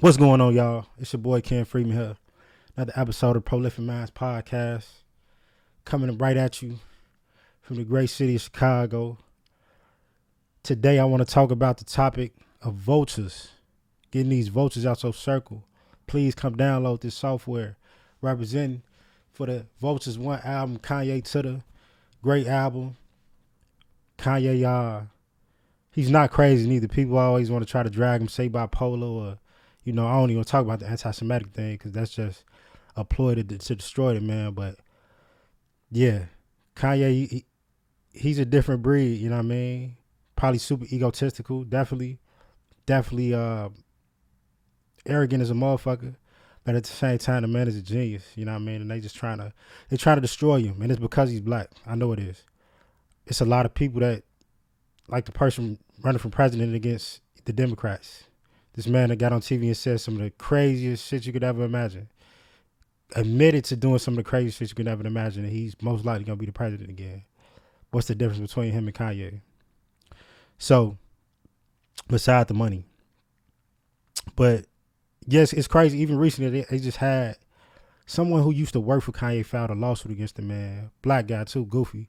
What's going on, y'all? It's your boy Ken Freeman here. Another episode of Prolific Minds Podcast. Coming right at you from the great city of Chicago. Today I want to talk about the topic of vultures. Getting these vultures out your circle. Please come download this software. Representing for the Vultures 1 album, Kanye to the great album. Kanye, he's not crazy neither. People always want to try to drag him, say bipolar or, I don't even talk about the anti-Semitic thing because that's just a ploy to destroy the man. But yeah, Kanye, he's a different breed. You know what I mean? Probably super egotistical. Definitely arrogant as a motherfucker. But at the same time, the man is a genius. You know what I mean? And they trying to destroy him, and it's because he's black. I know it is. It's a lot of people that like the person running for president against the Democrats. This man that got on TV and said some of the craziest shit you could ever imagine. Admitted to doing some of the craziest shit you could ever imagine, and he's most likely gonna be the president again. What's the difference between him and Kanye? So, beside the money. But yes, it's crazy. Even recently, they just had someone who used to work for Kanye filed a lawsuit against the man. Black guy too, goofy.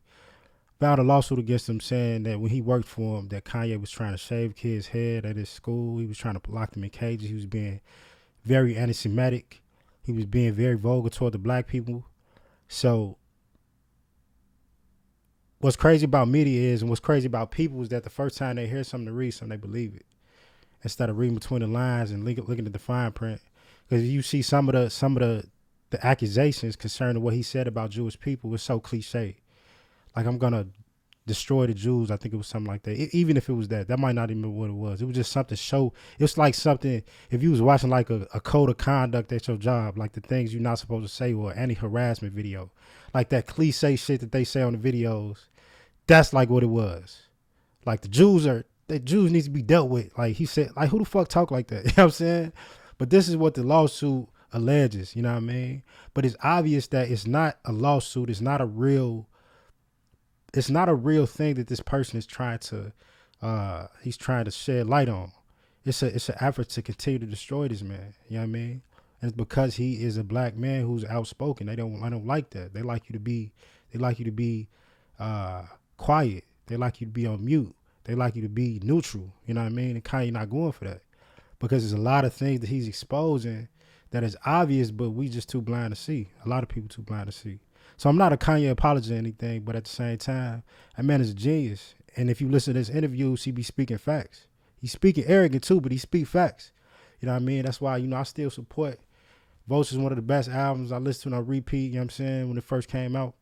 Filed a lawsuit against him saying that when he worked for him, that Kanye was trying to shave kids' head at his school. He was trying to lock them in cages. He was being very anti-Semitic. He was being very vulgar toward the black people. So what's crazy about media is, and what's crazy about people is that the first time they hear something to read something, they believe it instead of reading between the lines and looking at the fine print. Because you see some of the accusations concerning what he said about Jewish people was so cliche. Like, I'm gonna destroy the Jews. I think it was something like that. Even if it was that might not even be what it was. It was just something it was like something, if you was watching like a code of conduct at your job, like the things you're not supposed to say, or any harassment video, like that cliche shit that they say on the videos. That's like what it was. Like the Jews need to be dealt with. Like he said, like, who the fuck talk like that? You know what I'm saying? But this is what the lawsuit alleges, you know what I mean? But it's obvious that it's not a lawsuit. It's not a real thing that this person is trying to he's trying to shed light on. It's an effort to continue to destroy this man. You know what I mean? And it's because he is a black man who's outspoken. I don't like that. They like you to be quiet. They like you to be on mute. They like you to be neutral. You know what I mean? And Kanye not going for that. Because there's a lot of things that he's exposing that is obvious, but we just too blind to see. A lot of people too blind to see. So I'm not a Kanye apologist or anything, but at the same time, that man is a genius. And if you listen to his interviews, he be speaking facts. He's speaking arrogant too, but he speak facts. You know what I mean? That's why, I still support Vultures, one of the best albums I listened to on repeat, you know what I'm saying, when it first came out.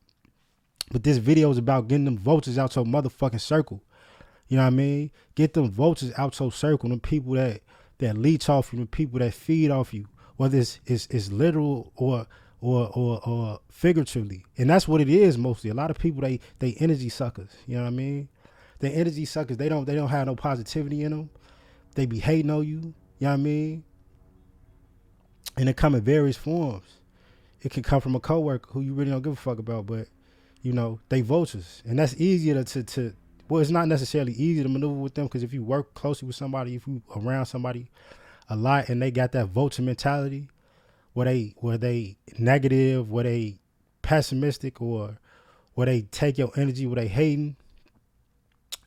But this video is about getting them vultures out your motherfucking circle. You know what I mean? Get them vultures out your circle, them people that leech off you, them people that feed off you, whether it's literal or figuratively. And that's what it is mostly. A lot of people, they energy suckers. You know what I mean? They energy suckers. They don't have no positivity in them. They be hating on you. You know what I mean? And it come in various forms. It can come from a coworker who you really don't give a fuck about, but they vultures. And that's easier to well, it's not necessarily easy to maneuver with them, because if you work closely with somebody, if you around somebody a lot and they got that vulture mentality, where they negative, where they pessimistic, or where they take your energy, where they hating,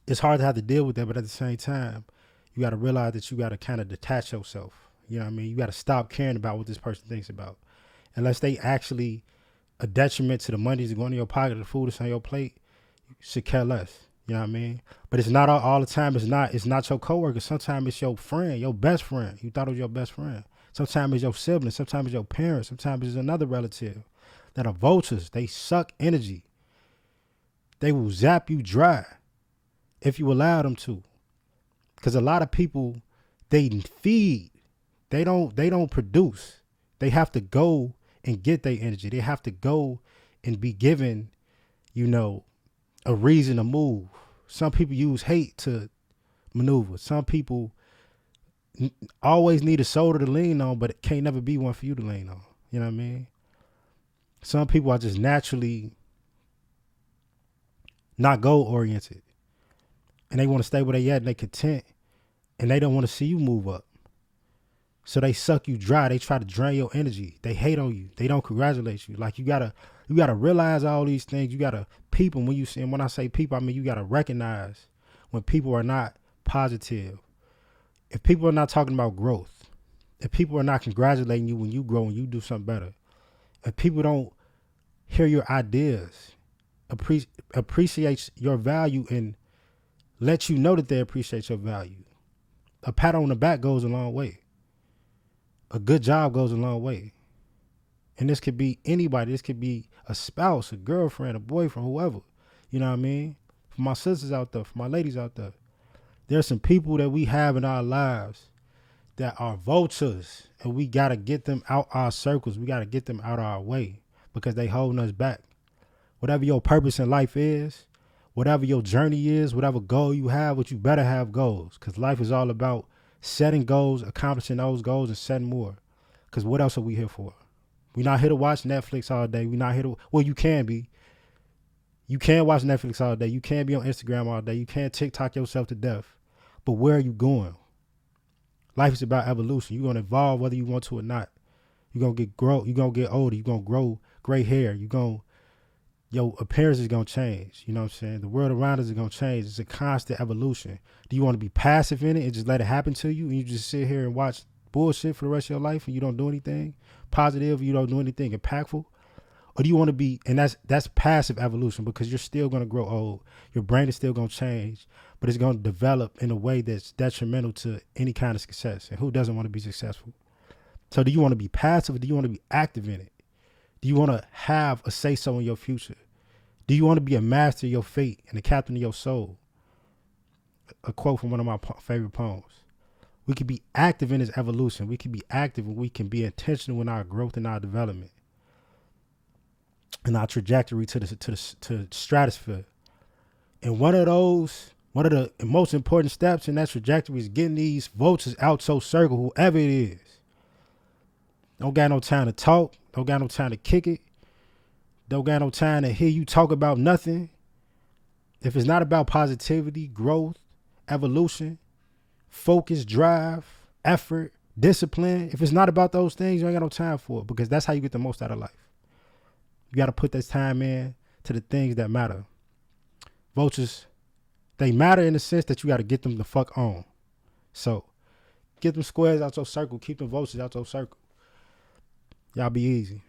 it's hard to have to deal with that. But at the same time, you got to realize that you got to kind of detach yourself. You know what I mean? You got to stop caring about what this person thinks about, unless they actually a detriment to the money that's going in your pocket, the food that's on your plate. You should care less. You know what I mean? But it's not all the time. It's not your coworker. Sometimes it's your friend, your best friend. You thought it was your best friend. Sometimes it's your sibling. Sometimes it's your parents. Sometimes it's another relative that are vultures. They suck energy. They will zap you dry if you allow them to. Because a lot of people, they feed. They don't produce. They have to go and get their energy. They have to go and be given, a reason to move. Some people use hate to maneuver. Some people always need a shoulder to lean on, but it can't never be one for you to lean on. You know what I mean? Some people are just naturally not goal oriented, and they want to stay where they at and they content, and they don't want to see you move up. So they suck you dry. They try to drain your energy. They hate on you. They don't congratulate you. Like you gotta realize all these things. You gotta people when you see. And when I say people, I mean you gotta recognize when people are not positive. If people are not talking about growth, if people are not congratulating you when you grow and you do something better, if people don't hear your ideas, appreciate your value and let you know that they appreciate your value, a pat on the back goes a long way. A good job goes a long way. And this could be anybody. This could be a spouse, a girlfriend, a boyfriend, whoever. You know what I mean? For my sisters out there, for my ladies out there. There's some people that we have in our lives that are vultures. And we got to get them out our circles. We got to get them out of our way because they holding us back. Whatever your purpose in life is, whatever your journey is, whatever goal you have, what you better have goals. Because life is all about setting goals, accomplishing those goals, and setting more. Because what else are we here for? We're not here to watch Netflix all day. We're not here to, well, you can be. You can watch Netflix all day. You can be on Instagram all day. You can TikTok yourself to death. But where are you going? Life is about evolution. You're going to evolve whether you want to or not. You're going to you're going to get older. You're going to grow gray hair. Your appearance is going to change. You know what I'm saying? The world around us is going to change. It's a constant evolution. Do you want to be passive in it and just let it happen to you and you just sit here and watch bullshit for the rest of your life and you don't do anything positive, you don't do anything impactful? Or do you want to be, and that's passive evolution because you're still going to grow old. Your brain is still going to change, but it's going to develop in a way that's detrimental to any kind of success. And who doesn't want to be successful? So do you want to be passive or do you want to be active in it? Do you want to have a say-so in your future? Do you want to be a master of your fate and a captain of your soul? A quote from one of my favorite poems. We can be active in this evolution. We can be active and we can be intentional in our growth and our development and our trajectory to the stratosphere. And one of the most important steps in that trajectory is getting these vultures out your circle, whoever it is. Don't got no time to talk. Don't got no time to kick it. Don't got no time to hear you talk about nothing. If it's not about positivity, growth, evolution, focus, drive, effort, discipline, if it's not about those things, you ain't got no time for it because that's how you get the most out of life. You got to put this time in to the things that matter. Vultures, they matter in the sense that you got to get them the fuck on. So get them squares out your circle. Keep them vultures out your circle. Y'all be easy.